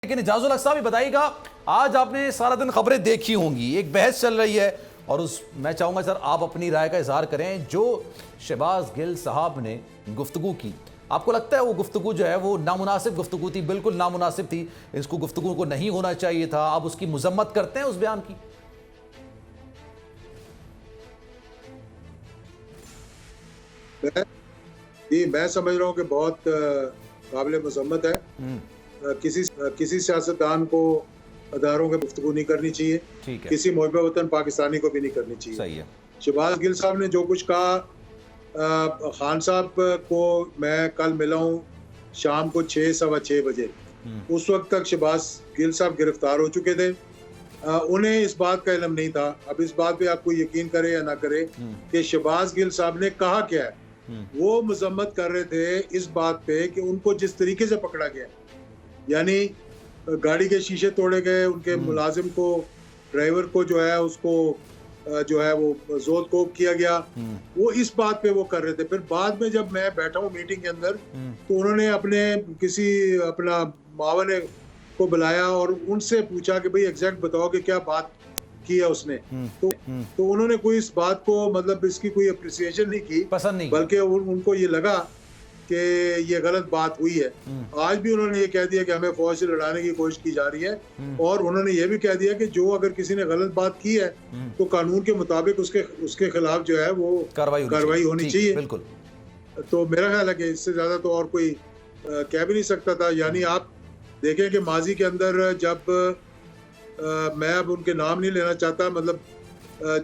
लेकिन इजाजुल हक साहब भी बताइएगा, आज आपने सारा दिन खबरें देखी होंगी, एक बहस चल रही है और मैं चाहूंगा सर आप अपनी राय का इजहार करें। जो शहबाज गिल साहब ने गुफ्तगू की, आपको लगता है वो गुफ्तगू जो है वो नामुनासिब गुफ्तगू थी? बिल्कुल नामुनासिब थी, इसको गुफ्तगू को नहीं होना चाहिए था। आप उसकी मजम्मत करते हैं उस बयान की? मैं समझ रहा हूँ कि बहुत काबिल मजम्मत है। किसी सियासतदान को अदारों के गुफ्तगू नहीं करनी चाहिए, ठीक है। किसी मुहिब वतन पाकिस्तानी को भी नहीं करनी चाहिए। सही है। शहबाज गिल साहब ने जो कुछ कहा, खान साहब को मैं कल मिला हूँ शाम को 6-6:15 बजे। उस वक्त तक शहबाज गिल साहब गिरफ्तार हो चुके थे। उन्हें इस बात का इल्म नहीं था। अब इस बात पे आपको यकीन करे या ना करे कि शहबाज गिल साहब ने कहा क्या है। वो मजम्मत कर रहे थे इस बात पे कि उनको जिस तरीके से पकड़ा गया, यानी गाड़ी के शीशे तोड़े गए, उनके मुलाजिम को, ड्राइवर को जो है उसको जो है वो जोत कोप किया गया, वो इस बात पे वो कर रहे थे। फिर बाद में जब मैं बैठा हूँ मीटिंग के अंदर, तो उन्होंने अपना मावन को बुलाया और उनसे पूछा कि भाई एग्जैक्ट बताओ कि क्या बात की है उसने। तो उन्होंने कोई इस बात को, मतलब इसकी कोई अप्रिसिएशन नहीं की, पसंद नहीं, बल्कि उनको ये लगा कि ये गलत बात हुई है। आज भी उन्होंने ये कह दिया कि हमें फौज से लड़ाने की कोशिश की जा रही है, और उन्होंने ये भी कह दिया कि जो अगर किसी ने गलत बात की है तो कानून के मुताबिक उसके खिलाफ जो है वो कार्रवाई होनी चाहिए। बिल्कुल। तो मेरा ख्याल है कि इससे ज्यादा तो और कोई कह भी नहीं सकता था। यानी आप देखें कि माजी के अंदर जब मैं अब उनके नाम नहीं लेना चाहता, मतलब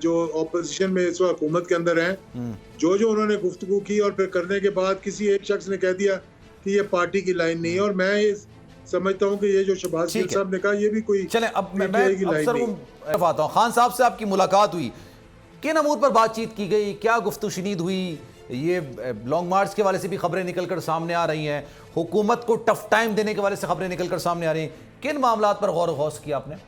जो ऑपोजिशन में इस वक्त हुकूमत के अंदर हैं, जो उन्होंने गुफ्तगू की और फिर करने के बाद किसी एक शख्स ने कह दिया कि ये पार्टी की लाइन नहीं है। और मैं ये समझता हूँ कि ये जो शहबाज गिल साहब ने कहा, ये भी कोई चलें। अब मैं आता हूँ, खान साहब से आपकी मुलाकात हुई, किन अमूर पर बातचीत की गई, क्या गुफ्तगू शनीद हुई? ये लॉन्ग मार्च के वाले से भी खबरें निकलकर सामने आ रही हैं, हुकूमत को टफ टाइम देने के वाले से खबरें निकलकर सामने आ रही हैं। किन मामलात पर गौर गौस किया आपने?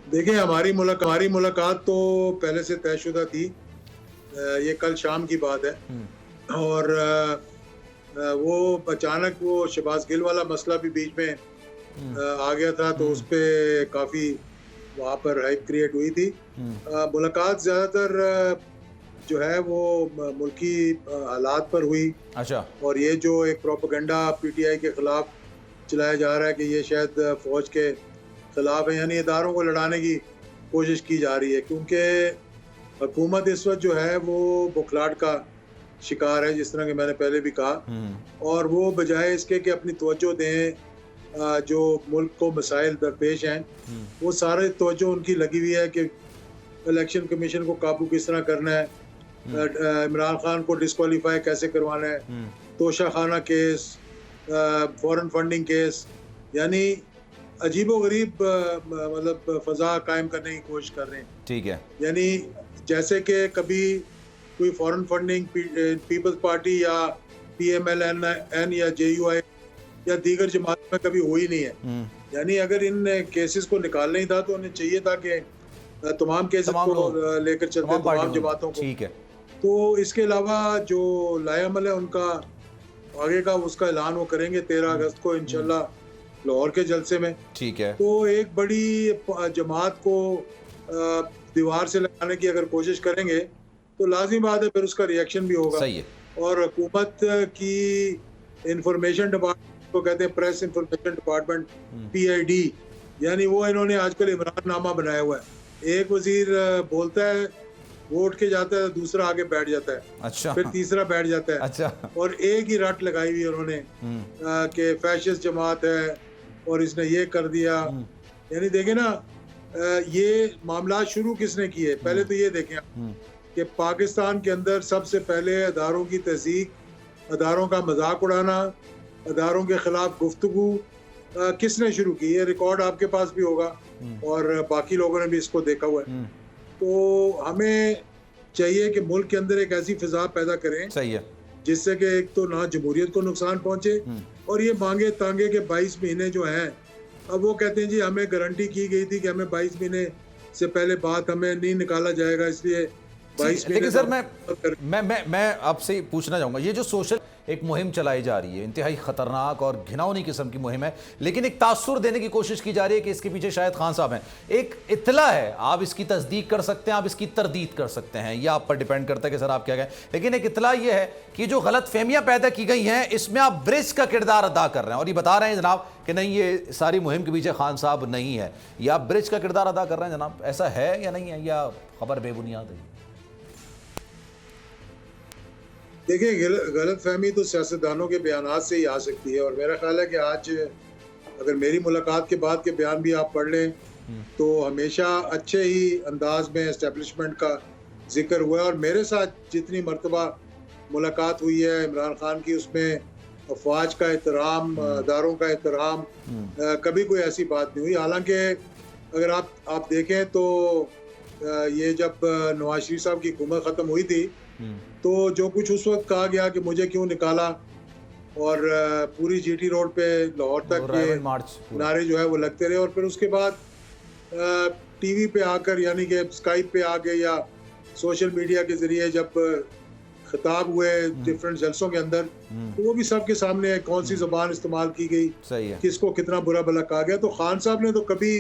देखिए, हमारी मुलाकात तो पहले से तयशुदा थी। ये कल शाम की बात है, और वो अचानक वो शहबाज गिल वाला मसला भी बीच में आ गया था, तो उस पर काफ़ी वहाँ पर हाइप क्रिएट हुई थी। मुलाकात ज़्यादातर जो है वो मुल्की हालात पर हुई। अच्छा। और ये जो एक प्रोपेगेंडा पीटीआई के खिलाफ चलाया जा रहा है कि ये शायद फौज के खिलाफ है, यानी इदारों को लड़ाने की कोशिश की जा रही है, क्योंकि हुकूमत इस वक्त जो है वो बुखलाहट का शिकार है, जिस तरह कि मैंने पहले भी कहा। और वो बजाय इसके कि अपनी तवज्जो दें जो मुल्क को मसाइल दरपेश हैं, वो सारे तवज्जो उनकी लगी हुई है कि इलेक्शन कमीशन को काबू किस तरह करना है, इमरान खान को डिस्क्वालीफाई कैसे करवाना है, तोशा खाना केस, फॉरेन फंडिंग केस, यानी अजीबो गरीब मतलब फजा कायम करने की कोशिश कर रहे हैं। ठीक है। यानी जैसे कि कभी कोई फॉरेन फंडिंग पीपल्स पार्टी या PMLN या JUI या दीगर जमात में कभी हुई नहीं है। यानी अगर इन केसेस को निकालना ही था तो उन्हें चाहिए था कि तमाम केसेस को लेकर चलते तमाम जमातों को। ठीक है। तो इसके अलावा जो लाएअमल है उनका आगे का उसका ऐलान वो करेंगे 13 अगस्त को इंशाल्लाह लाहौर के जलसे में। ठीक है। तो एक बड़ी जमात को दीवार से लगाने की अगर कोशिश करेंगे तो लाजमी बात है फिर उसका रिएक्शन भी होगा। सही है। और हुकूमत की इंफॉर्मेशन डिपार्टमेंट को कहते हैं प्रेस इंफॉर्मेशन डिपार्टमेंट, PID, यानी वो इन्होंने आजकल इमरान नामा बनाया हुआ है। एक वजीर बोलता है, वो उठ के जाता है, दूसरा आगे बैठ जाता है। अच्छा। फिर तीसरा बैठ जाता है। अच्छा। और एक ही रट लगाई हुई उन्होंने कि फैशिस्ट जमात है और इसने ये कर दिया। यानी देखें ना, ये मामला शुरू किसने किए? पहले तो ये देखें कि पाकिस्तान के अंदर सबसे पहले अदारों की तहज़ीक, अदारों का मजाक उड़ाना, अदारों के खिलाफ गुफ्तगू किसने शुरू की? ये रिकॉर्ड आपके पास भी होगा और बाकी लोगों ने भी इसको देखा हुआ है। तो हमें चाहिए कि मुल्क के अंदर एक ऐसी फिजा पैदा करें, सही है, जिससे कि एक तो ना जमहूरियत को नुकसान पहुंचे, और ये मांगे तांगे के 22 महीने जो हैं, अब वो कहते हैं जी हमें गारंटी की गई थी कि हमें 22 महीने से पहले बात हमें नहीं निकाला जाएगा, इसलिए 22 महीने। लेकिन सर मैं आपसे पूछना चाहूंगा, ये जो सोशल एक मुहिम चलाई जा रही है, इंतहाई खतरनाक और घिनौनी किस्म की मुहिम है, लेकिन एक तासुर देने की कोशिश की जा रही है कि इसके पीछे शायद खान साहब हैं। एक इत्तला है, आप इसकी तस्दीक कर सकते हैं, आप इसकी तरदीद कर सकते हैं, यह आप पर डिपेंड करता है कि सर आप क्या कहें, लेकिन एक इत्तला यह है कि जो गलत फहमियां पैदा की गई हैं इसमें आप ब्रिज का किरदार अदा कर रहे हैं और ये बता रहे हैं जनाब कि नहीं, ये सारी मुहिम के पीछे खान साहब नहीं है, या आप ब्रिज का किरदार अदा कर रहे हैं जनाब, ऐसा है या नहीं है, या खबर बेबुनियाद है? देखिए, गलत फहमी तो सियासतदानों के बयानात से ही आ सकती है, और मेरा ख्याल है कि आज अगर मेरी मुलाकात के बाद के बयान भी आप पढ़ लें तो हमेशा अच्छे ही अंदाज में एस्टेब्लिशमेंट का जिक्र हुआ है। और मेरे साथ जितनी मरतबा मुलाकात हुई है इमरान खान की, उसमें अफवाज का एहतराम, अदारों का एहतराम, कभी कोई ऐसी बात नहीं हुई। हालांकि अगर आप देखें तो ये जब नवाज शरीफ साहब की हुकूमत ख़त्म हुई थी तो जो कुछ उस वक्त कहा गया कि मुझे क्यों निकाला, और पूरी जीटी रोड पे लाहौर तक के नारे जो है वो लगते रहे, और फिर उसके बाद टीवी पे आकर, यानी कि स्काइप पे आके या सोशल मीडिया के जरिए जब खिताब हुए डिफरेंट जलसों के अंदर, तो वो भी सबके सामने कौन सी ज़बान इस्तेमाल की गई, सही है, किसको कितना बुरा भला कहा गया। तो खान साहब ने तो कभी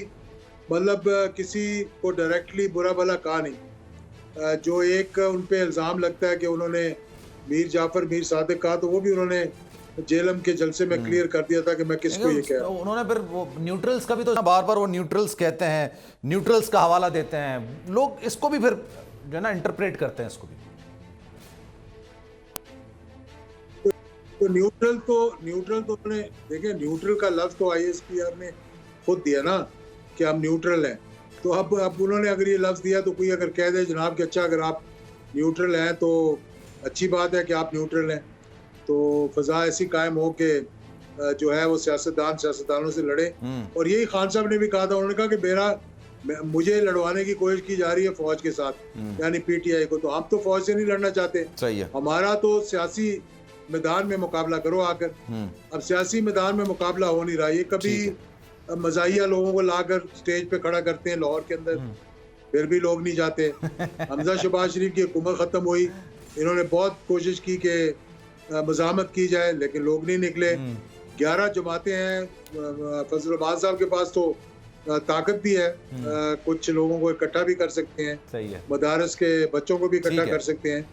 मतलब किसी को डायरेक्टली बुरा भला कहा नहीं। जो एक उन पे इल्ज़ाम लगता है कि उन्होंने मीर जाफर, मीर सादिक कहा, तो वो भी उन्होंने जेलम के जलसे में क्लियर कर दिया था कि मैं किसको ये कह रहा हूं। उन्होंने फिर वो न्यूट्रल्स का भी तो बार बार वो न्यूट्रल्स कहते हैं, न्यूट्रल्स का हवाला देते हैं, लोग इसको भी फिर जो है ना इंटरप्रेट करते हैं इसको भी। तो न्यूट्रल तो उन्होंने, देखिए न्यूट्रल का लफ्ज तो ISPR ने खुद दिया ना कि हम न्यूट्रल हैं। तो अब उन्होंने अगर ये लफ्ज दिया तो कोई अगर कह दे जनाब कि अच्छा अगर आप न्यूट्रल हैं तो अच्छी बात है कि आप न्यूट्रल हैं, तो फजा ऐसी कायम हो कि जो है वो सियासतदानों से लड़े। और यही खान साहब ने भी कहा था, उन्होंने कहा कि मुझे लड़वाने की कोशिश की जा रही है फौज के साथ, यानी PTI को, तो हम तो फौज से नहीं लड़ना चाहते, सही है, हमारा तो सियासी मैदान में मुकाबला करो आकर। अब सियासी मैदान में मुकाबला हो नहीं रहा, ये कभी मजाहिया लोगों को लाकर स्टेज पे खड़ा करते हैं लाहौर के अंदर, फिर भी लोग नहीं जाते। हमजा शहबाज शरीफ की हुकूमत ख़त्म हुई, इन्होंने बहुत कोशिश की कि मज़ामत की जाए, लेकिन लोग नहीं निकले। 11 जमातें हैं, फजल रहमान साहब के पास तो ताकत भी है, कुछ लोगों को इकट्ठा भी कर सकते हैं, सही है, मदारस के बच्चों को भी इकट्ठा कर सकते हैं।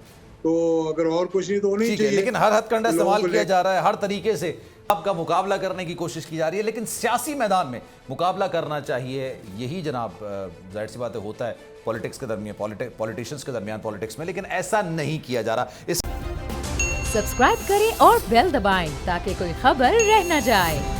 तो अगर और कुछ नहीं तो होनी चाहिए, लेकिन हर हथकंडा इस्तेमाल किया जा रहा है, हर तरीके से आपका मुकाबला करने की कोशिश की जा रही है, लेकिन सियासी मैदान में मुकाबला करना चाहिए, यही जनाब जाहिर सी बात है होता है पॉलिटिक्स के दरमियान, पॉलिटिशियंस के दरमियान पॉलिटिक्स में, लेकिन ऐसा नहीं किया जा रहा। सब्सक्राइब करें और बेल दबाएं ताकि कोई खबर रह न जाए।